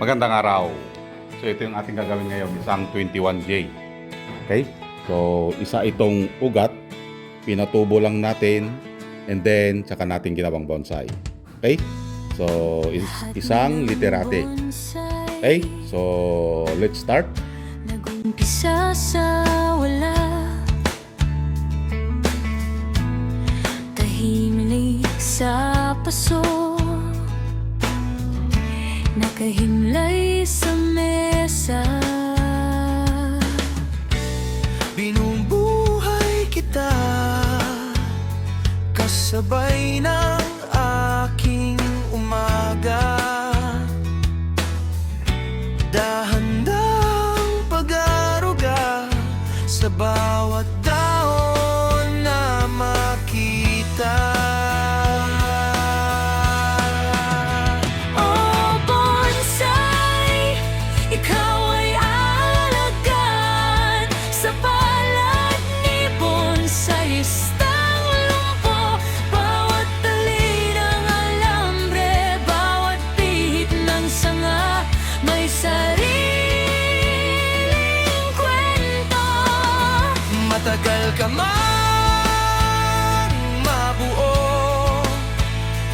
Magandang araw. So ito yung ating gagawin ngayon, isang 21J. Okay? So isa itong ugat, pinatubo lang natin, and then saka natin ginawang bonsai. Okay? So isang literate. Okay? So let's start. Nag-umpisa sa wala, tahimlik sa paso, nakahimlay sa mesa. Binubuhay kita kasabay ng aking umaga, dahan-dahang pag-aruga sa bawat daon na makita. Oh bonsai, ikaw ay alagaan sa palad ni bonsai. Istang lumpo, bawat tali ng alambre, bawat pihit ng sanga, may sariling kwento. Matagal ka man mabuo,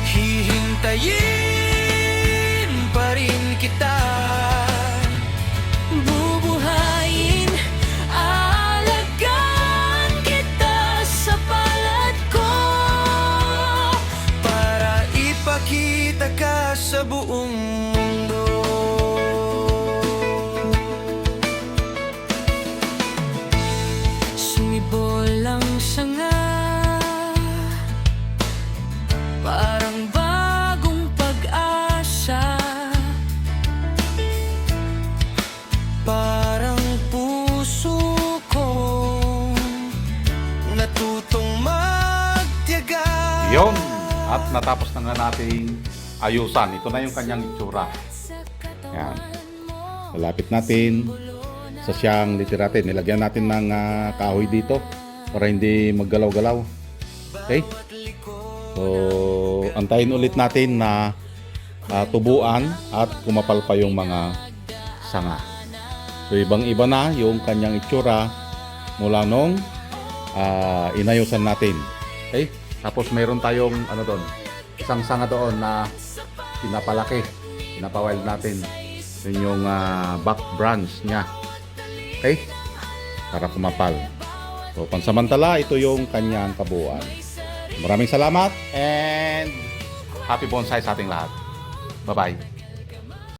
hihintayin pa rin kita. Bubuhayin, aalagaan kita sa palad ko, Para ipakita ka sa buong mundo. sumibol ang sanga, parang bagong pag-asa. Parang puso kong natutong magtiyaga. Yun! At natapos na nga nating ayusan. Ito na yung kanyang itsura. Yan. Malapit natin sa siyang literate. Nilagyan natin ng kahoy dito para hindi maggalaw-galaw. Okay? So, antayin ulit natin na tubuan at kumapal pa yung mga sanga. So, ibang-iba na yung kanyang itsura mula nung inayusan natin. Okay? Tapos mayroon tayong isang sanga doon na pinapalaki, pinapawild natin. Yun yung back branch niya. Okay? Para kumapal. So, pansamantala, ito yung kanyang kabuuan. Maraming salamat and happy bonsai sa ating lahat. Bye-bye.